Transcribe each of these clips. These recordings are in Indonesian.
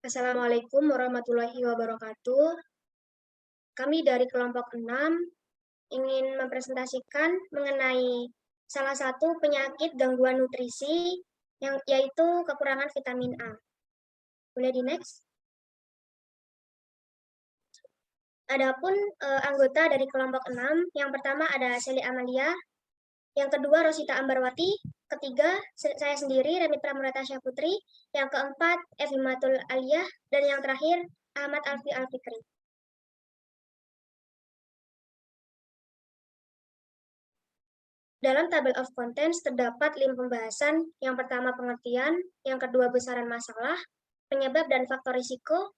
Assalamualaikum warahmatullahi wabarakatuh. Kami dari kelompok 6 ingin mempresentasikan mengenai salah satu penyakit gangguan nutrisi yang yaitu kekurangan vitamin A. Boleh di next? Adapun anggota dari kelompok 6, yang pertama ada Seli Amalia, yang kedua Rosita Ambarwati, ketiga saya sendiri Remi Pramuratasya Putri, yang keempat Evi Matul Aliyah, dan yang terakhir Ahmad Alfi Alfikri. Dalam tabel of contents terdapat 5 pembahasan, yang pertama pengertian, yang kedua besaran masalah, penyebab dan faktor risiko,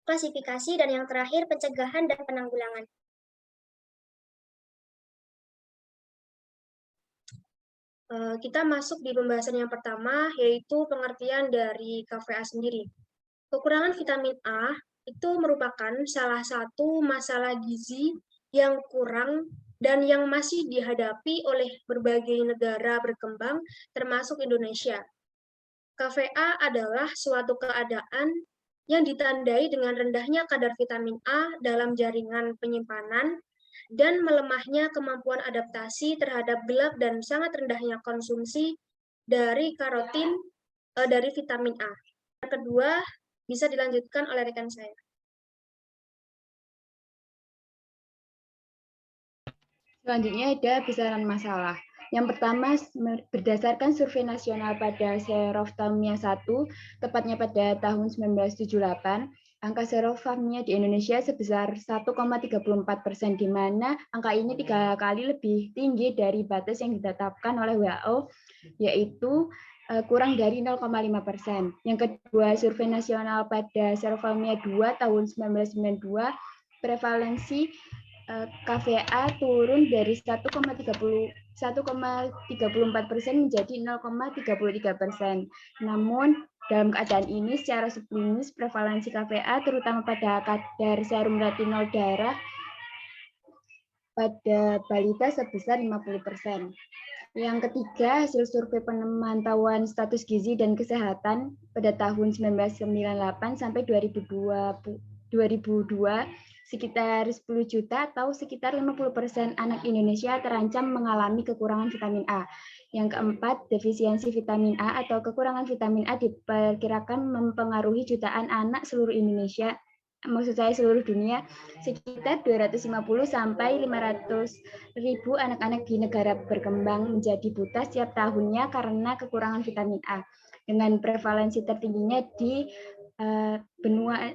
klasifikasi, dan yang terakhir pencegahan dan penanggulangan. Kita masuk di pembahasan yang pertama, yaitu pengertian dari KVA sendiri. Kekurangan vitamin A itu merupakan salah satu masalah gizi yang kurang dan yang masih dihadapi oleh berbagai negara berkembang, termasuk Indonesia. KVA adalah suatu keadaan yang ditandai dengan rendahnya kadar vitamin A dalam jaringan penyimpanan dan melemahnya kemampuan adaptasi terhadap gelap dan sangat rendahnya konsumsi dari karotin dari vitamin A. Yang kedua, bisa dilanjutkan oleh rekan saya. Selanjutnya ada besaran masalah. Yang pertama, berdasarkan survei nasional pada Seroftalmia 1, tepatnya pada tahun 1978, angka seroftalmia di Indonesia sebesar 1,34%, di mana angka ini 3 kali lebih tinggi dari batas yang ditetapkan oleh WHO, yaitu kurang dari 0,5%. Yang kedua, survei nasional pada seroftalmia 2 tahun 1992, prevalensi KVA turun dari 1,34% menjadi 0,33%. Namun, dalam keadaan ini, secara subklinis, prevalensi KVA terutama pada kadar serum retinol darah pada balita sebesar 50%. Yang ketiga, hasil survei pemantauan status gizi dan kesehatan pada tahun 1998 sampai 2002, sekitar 10 juta atau sekitar 50% anak Indonesia terancam mengalami kekurangan vitamin A. Yang keempat, defisiensi vitamin A atau kekurangan vitamin A diperkirakan mempengaruhi jutaan anak seluruh Indonesia, maksud saya seluruh dunia, sekitar 250 sampai 500 ribu anak-anak di negara berkembang menjadi buta setiap tahunnya karena kekurangan vitamin A, dengan prevalensi tertingginya di benua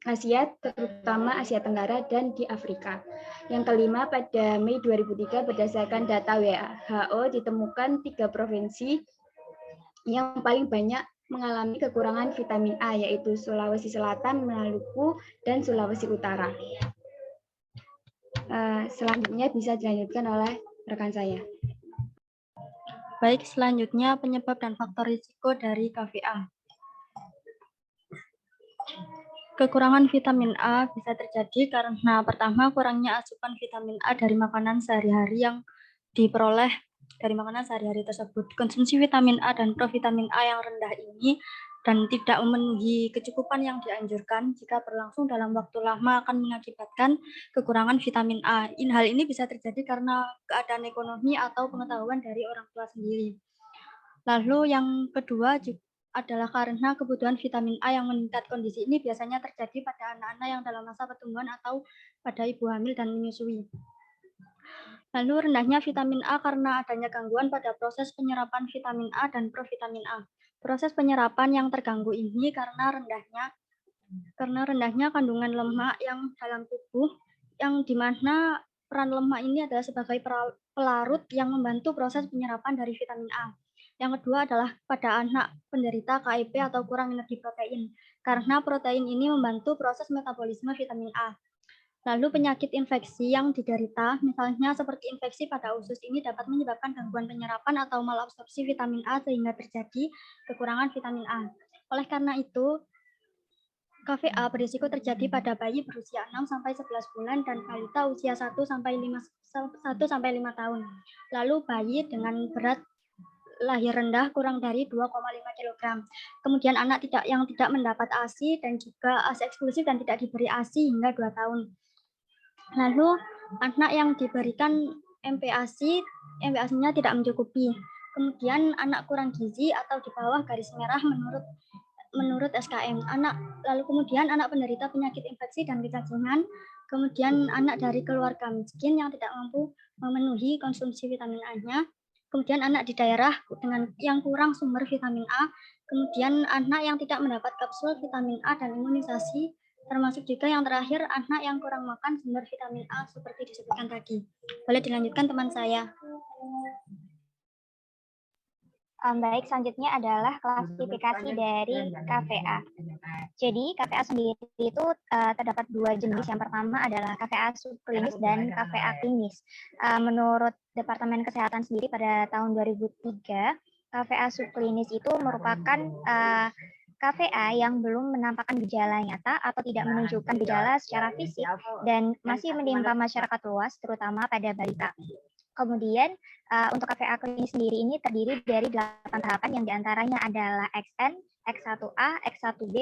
Asia, terutama Asia Tenggara dan di Afrika. Yang kelima, pada Mei 2003 berdasarkan data WHO ditemukan 3 provinsi yang paling banyak mengalami kekurangan vitamin A, yaitu Sulawesi Selatan, Maluku, dan Sulawesi Utara. Selanjutnya bisa dilanjutkan oleh rekan saya. Baik, selanjutnya penyebab dan faktor risiko dari KVA. Kekurangan vitamin A bisa terjadi karena pertama kurangnya asupan vitamin A dari makanan sehari-hari yang diperoleh dari makanan sehari-hari tersebut. Konsumsi vitamin A dan provitamin A yang rendah ini dan tidak memenuhi kecukupan yang dianjurkan jika berlangsung dalam waktu lama akan mengakibatkan kekurangan vitamin A. Hal ini bisa terjadi karena keadaan ekonomi atau pengetahuan dari orang tua sendiri. Lalu yang kedua adalah karena kebutuhan vitamin A yang meningkat. Kondisi ini biasanya terjadi pada anak-anak yang dalam masa pertumbuhan atau pada ibu hamil dan menyusui. Lalu rendahnya vitamin A karena adanya gangguan pada proses penyerapan vitamin A dan provitamin A. Proses penyerapan yang terganggu ini karena rendahnya kandungan lemak yang dalam tubuh, yang dimana peran lemak ini adalah sebagai pelarut yang membantu proses penyerapan dari vitamin A. Yang kedua adalah pada anak penderita KIP atau kurang energi protein, karena protein ini membantu proses metabolisme vitamin A. Lalu penyakit infeksi yang diderita, misalnya seperti infeksi pada usus, ini dapat menyebabkan gangguan penyerapan atau malabsorpsi vitamin A sehingga terjadi kekurangan vitamin A. Oleh karena itu, KVA berisiko terjadi pada bayi berusia 6-11 bulan dan balita usia 1-5 tahun. Lalu bayi dengan berat lahir rendah kurang dari 2,5 kg. Kemudian anak yang tidak mendapat ASI dan juga ASI eksklusif dan tidak diberi ASI hingga 2 tahun. Lalu anak yang diberikan MPASI-nya tidak mencukupi. Kemudian anak kurang gizi atau di bawah garis merah menurut SKM. Lalu kemudian anak penderita penyakit infeksi dan kecacingan, kemudian anak dari keluarga miskin yang tidak mampu memenuhi konsumsi vitamin A-nya, kemudian anak di daerah dengan yang kurang sumber vitamin A, kemudian anak yang tidak mendapat kapsul vitamin A dan imunisasi, termasuk juga yang terakhir anak yang kurang makan sumber vitamin A seperti disebutkan tadi. Boleh dilanjutkan teman saya. Baik, selanjutnya adalah klasifikasi dari KVA. Jadi KVA sendiri itu terdapat 2 jenis. Yang pertama adalah KVA subklinis dan KVA klinis. Menurut Departemen Kesehatan sendiri pada tahun 2003, KVA subklinis itu merupakan KVA yang belum menampakkan gejala nyata atau tidak menunjukkan gejala secara fisik dan masih menimpa masyarakat luas, terutama pada balita. Kemudian untuk KVA klinis sendiri ini terdiri dari 8 tahapan yang diantaranya adalah XN, X1A, X1B,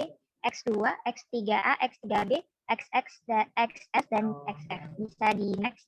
X2, X3A, X3B, XX, XS, dan XF. Bisa di next.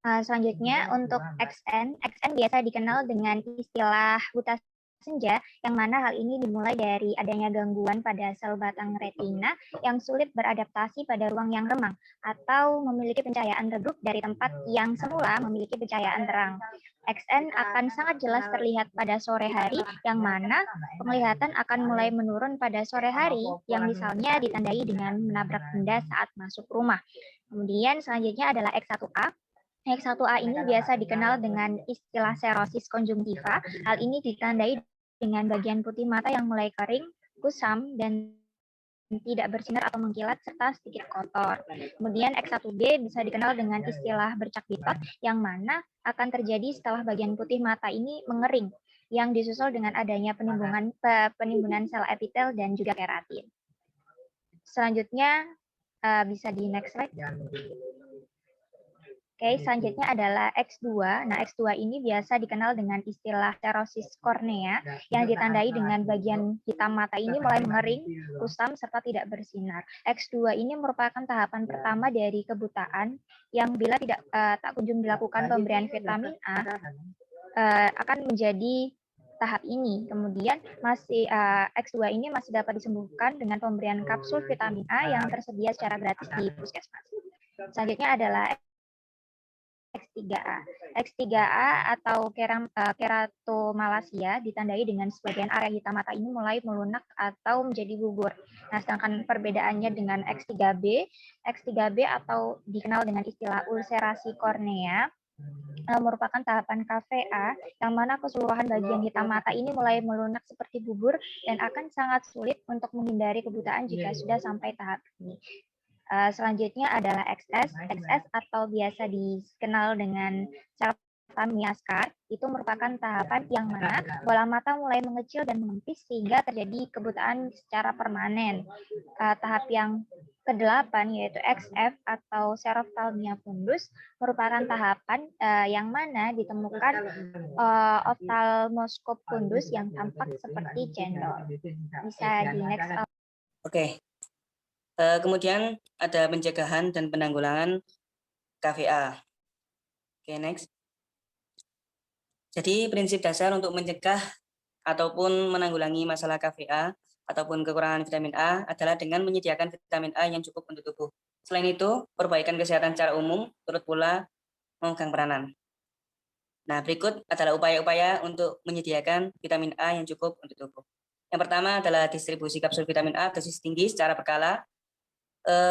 Selanjutnya untuk XN biasa dikenal dengan istilah buta senja, yang mana hal ini dimulai dari adanya gangguan pada sel batang retina yang sulit beradaptasi pada ruang yang remang atau memiliki pencahayaan redup dari tempat yang semula memiliki pencahayaan terang. XN akan sangat jelas terlihat pada sore hari, yang mana penglihatan akan mulai menurun pada sore hari, yang misalnya ditandai dengan menabrak benda saat masuk rumah. Kemudian selanjutnya adalah X1A. X1A ini biasa dikenal dengan istilah serosis konjungtiva. Hal ini ditandai dengan bagian putih mata yang mulai kering, kusam, dan tidak bersinar atau mengkilat, serta sedikit kotor. Kemudian X1B bisa dikenal dengan istilah bercak bitot, yang mana akan terjadi setelah bagian putih mata ini mengering, yang disusul dengan adanya penimbunan sel epitel dan juga keratin. Selanjutnya, bisa di next slide. Oke, selanjutnya adalah X2. Nah, X2 ini biasa dikenal dengan istilah serosis kornea, yang ditandai dengan bagian hitam mata ini mulai mengering, kusam, serta tidak bersinar. X2 ini merupakan tahapan pertama dari kebutaan, yang bila tak kunjung dilakukan pemberian vitamin A, akan menjadi tahap ini. Kemudian X2 ini masih dapat disembuhkan dengan pemberian kapsul vitamin A yang tersedia secara gratis di puskesmas. Selanjutnya adalah X3A. X3A atau keratomalacia ditandai dengan sebagian area hitam mata ini mulai melunak atau menjadi gugur. Nah, sedangkan perbedaannya dengan X3B atau dikenal dengan istilah ulcerasi kornea, merupakan tahapan KVA yang mana keseluruhan bagian hitam mata ini mulai melunak seperti bubur dan akan sangat sulit untuk menghindari kebutaan jika sudah sampai tahap ini. Selanjutnya adalah XS atau biasa dikenal dengan miascar. Itu merupakan tahapan yang mana bola mata mulai mengecil dan menempis sehingga terjadi kebutaan secara permanen. Tahap yang ke-8 yaitu XF atau xerophthalmia fundus merupakan tahapan yang mana ditemukan oftalmoskop fundus yang tampak seperti cendol. Bisa di next. Oke. Kemudian ada pencegahan dan penanggulangan KVA. Oke, next. Jadi prinsip dasar untuk mencegah ataupun menanggulangi masalah KVA ataupun kekurangan vitamin A adalah dengan menyediakan vitamin A yang cukup untuk tubuh. Selain itu, perbaikan kesehatan secara umum turut pula memegang peranan. Nah, berikut adalah upaya-upaya untuk menyediakan vitamin A yang cukup untuk tubuh. Yang pertama adalah distribusi kapsul vitamin A dosis tinggi secara berkala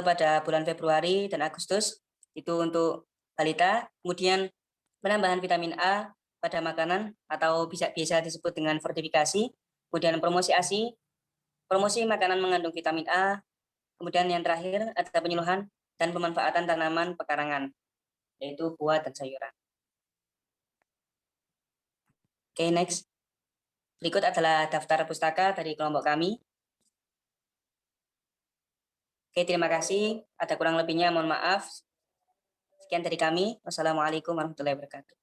pada bulan Februari dan Agustus, itu untuk balita. Kemudian penambahan vitamin A pada makanan atau bisa disebut dengan fortifikasi. Kemudian promosi ASI, promosi makanan mengandung vitamin A. Kemudian yang terakhir ada penyuluhan dan pemanfaatan tanaman pekarangan, yaitu buah dan sayuran. Oke, next. Berikut adalah daftar pustaka dari kelompok kami. Oke, terima kasih. Ada kurang lebihnya, mohon maaf. Sekian dari kami. Wassalamualaikum warahmatullahi wabarakatuh.